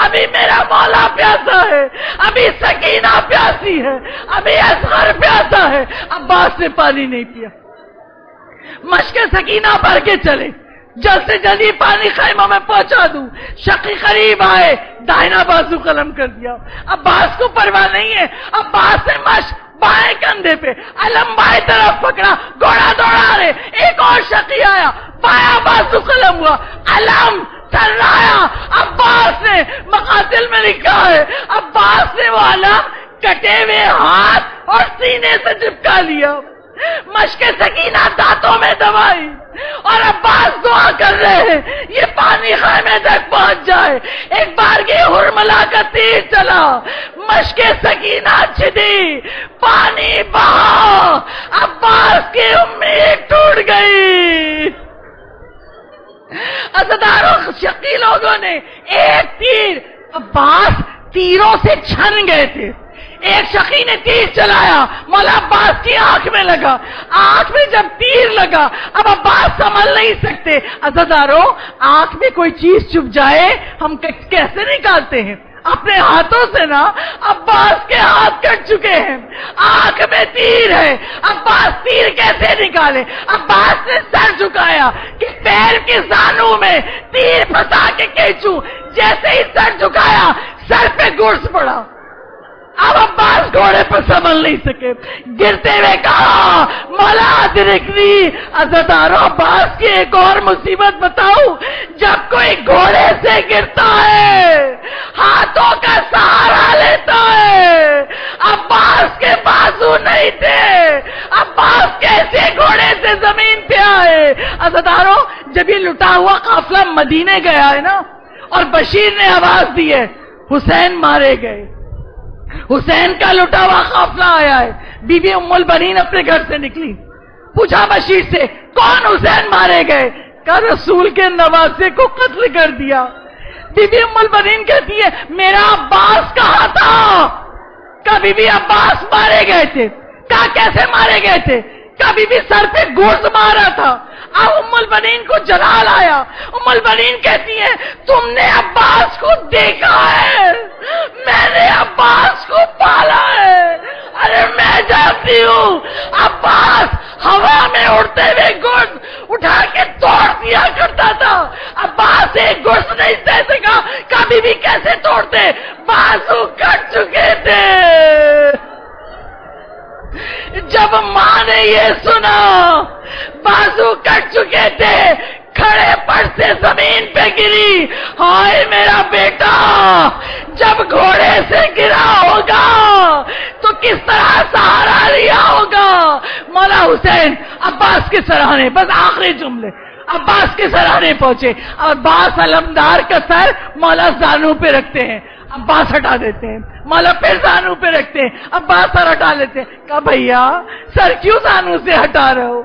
ابھی میرا مولا پیاسا ہے، ابھی سکینہ پیاسی ہے، ابھی اصغر پیاسا ہے، عباس نے پانی نہیں پیا۔ مشق سکینہ بھر کے چلے، جلد سے جلد ہی پانی خیمہ میں پہنچا دوں۔ شقی قریب آئے، دائنا بازو قلم کر دیا۔ عباس کو پرواہ نہیں ہے، عباس نے مشق بائیں کندھے پہ، علم بائیں طرف پکڑا، گھوڑا دوڑا رہے، ایک اور شقی آیا، بایاں بازو قلم ہوا، علم تھرایا۔ عباس نے مقاتل میں لکھا ہے، عباس نے وہ علم کٹے ہوئے ہاتھ اور سینے سے چپکا لیا، مشق سکینہ دانتوں میں دبائی، اور عباس دعا کر رہے ہیں یہ پانی خیمے تک پہنچ جائے۔ ایک بار کی ہرملا کا تیر چلا، مشق سکینہ چھدی، پانی بہا، عباس کی امید ٹوٹ گئی۔ عزاداروں شقی لوگوں نے ایک تیر، عباس تیروں سے چھن گئے تھے، ایک شقی نے تیر چلایا، مولا عباس کی آنکھ میں لگا، آنکھ میں جب تیر لگا اب عباس سنبھل نہیں سکتے۔ عزاداروں آنکھ میں کوئی چیز چپ جائے ہم کیسے نکالتے ہیں؟ اپنے ہاتھوں سے نا۔ عباس کے ہاتھ کٹ چکے ہیں، آنکھ میں تیر ہے، عباس تیر کیسے نکالے؟ عباس نے سر جھکایا کہ پیر کے زانوں میں تیر پھنسا کے کھینچوں، جیسے ہی سر جھکایا سر پہ گرز پڑا۔ اب عباس گھوڑے پر سنبھل نہیں سکے، گرتے ہوئے کہا مولا ادرکنی۔ عزاداروں عباس کی ایک اور مصیبت بتاؤں، جب کوئی گھوڑے سے گرتا ہے ہاتھوں کا سہارا لیتا ہے، عباس کے بازو نہیں تھے، عباس کیسے گھوڑے سے زمین پہ آئے؟ عزاداروں جب یہ لٹا ہوا قافلہ مدینے گیا ہے نا، اور بشیر نے آواز دی ہے حسین مارے گئے، حسین کا لٹا ہوا قافلہ آیا ہے، بی بی ام البنین اپنے گھر سے نکلی، پوچھا بشیر سے کون حسین مارے گئے؟ کہا رسول کے نواسے کو قتل کر دیا۔ بی بی ام البنین کہتی ہے میرا عباس کہاں تھا؟ کہا بی بی عباس مارے گئے تھے۔ کہا کیسے مارے گئے تھے؟ کبھی بھی سر پہ گرز مارا تھا۔ اب ام البنین کو جلال آیا، ام البنین کہتی ہے تم نے عباس کو دیکھا ہے؟ میں نے عباس کو پالا ہے۔ ارے میں جانتی ہوں عباس ہوا میں اڑتے ہوئے گرز اٹھا کے توڑ دیا کرتا تھا، عباس ایک گرز نہیں دے سکا، کبھی بھی کیسے توڑتے؟ بازو کٹ چکے تھے۔ جب ماں نے یہ سنا بازو کٹ چکے تھے، کھڑے پڑ سے زمین پہ گری، ہائے میرا بیٹا جب گھوڑے سے گرا ہوگا تو کس طرح سہارا لیا ہوگا؟ مولا حسین عباس کے سرانے، بس آخری جملے، عباس کے سرانے پہنچے، عباس علمدار کا سر مولا زانو پہ رکھتے ہیں، عباس ہٹا دیتے ہیں، مولا پھر زانو پہ رکھتے ہیں، عباس سر ہٹا لیتے ہیں۔ کہا بھیا سر کیوں زانو سے ہٹا رہے ہو؟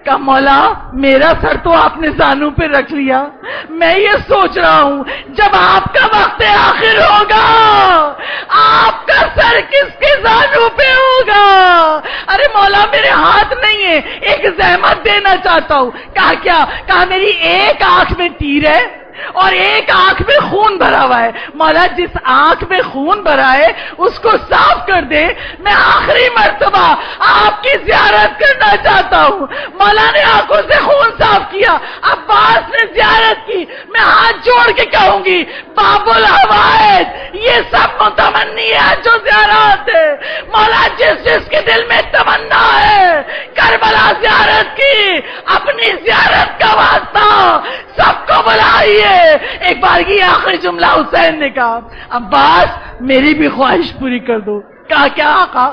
کہا مولا میرا سر تو آپ نے زانو پہ رکھ لیا، میں یہ سوچ رہا ہوں جب آپ کا وقت آخر ہوگا آپ کا سر کس کے زانو پہ ہوگا؟ ارے مولا میرے ہاتھ نہیں ہے، ایک زحمت دینا چاہتا ہوں۔ کہا کیا؟ کہا میری ایک آنکھ میں تیر ہے، اور ایک آنکھ میں خون بھرا ہوا ہے. مولا جس آنکھ میں خون بھرا ہے اس کو صاف کر دے. میں آخری مرتبہ آپ کی زیارت کرنا چاہتا ہوں. مولا نے آنکھوں سے خون صاف کیا, عباس نے زیارت کی. میں ہاتھ جوڑ کے کہوں گی باب الحوائج یہ سب متمنی ہے جو زیارت ہے. مولا جس کے دل میں تمنا ہے کربلا زیارت کی, اپنی زیارت کا واسطہ سب کو بلائیے. ایک بار یہ آخری جملہ حسین نے کہا, عباس میری بھی خواہش پوری کر دو. کہا کیا آقا؟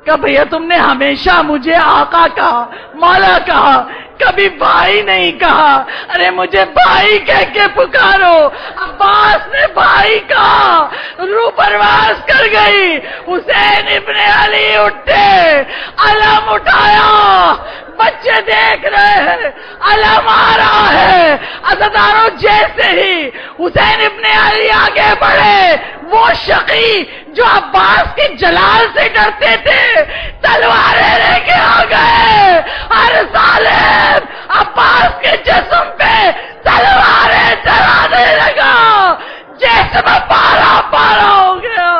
کہ بھیا تم نے ہمیشہ مجھے آقا کہا, مولا کہا, کبھی بھائی نہیں کہا. ارے مجھے بھائی کہہ کے پکارو. عباس نے بھائی کہا, روح پرواز کر گئی. حسین ابن علی اٹھتے, علم اٹھایا, بچے دیکھ رہے ہیں, علم آ رہا ہے. عزاداروں جیسے ہی حسین ابن علی آگے بڑھے, وہ شقی جو عباس کے جلال سے ڈرتے تھے تلواریں لے کے آ گئے. ہر ظالم عباس کے جسم پہ تلواریں چلانے لگا, جسم پارا پارا ہو گیا.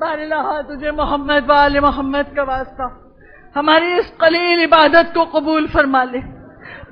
بار اللہ تجھے محمد وآل محمد کا واسطہ ہماری اس قلیل عبادت کو قبول فرما لے.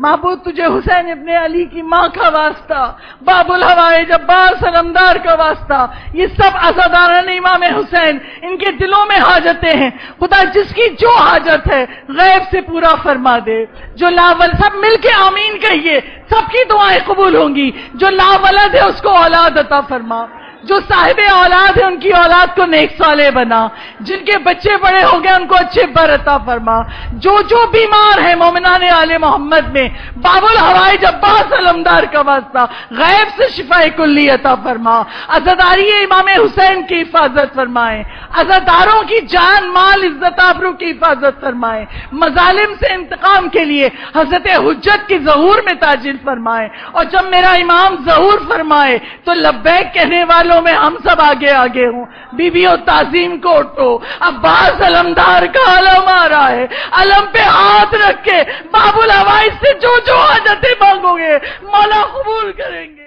معبود تجھے حسین ابن علی کی ماں کا واسطہ, باب الحوائج عباس علمدار کا واسطہ, یہ سب عزاداران امام حسین, ان کے دلوں میں حاجتیں ہیں. خدا جس کی جو حاجت ہے غیب سے پورا فرما دے. جو لاول, سب مل کے آمین کہیے, سب کی دعائیں قبول ہوں گی. جو لاولد ہے اس کو اولاد عطا فرما. جو صاحب اولاد ہے ان کی اولاد کو نیک صالح بنا. جن کے بچے بڑے ہو گئے ان کو اچھے بر عطا فرما. جو بیمار ہیں مومنان آل محمد میں, باب الحوائج عباس علمدار کا واسطہ غیب سے شفاء کلی عطا فرما. عزاداری امام حسین کی حفاظت فرمائیں. عزاداروں کی جان مال عزت آبرو کی حفاظت فرمائیں. مظالم سے انتقام کے لیے حضرت حجت کی ظہور میں تاجیل فرمائیں. اور جب میرا امام ظہور فرمائے تو لبیک کہنے والوں میں ہم سب آگے آگے ہوں. بیویوں تعظیم کو اٹھو, عباس علمدار کا علم آ رہا ہے. علم پہ ہاتھ رکھ کے باب الحوائج سے جو حاجتیں مانگو گے مولا قبول کریں گے.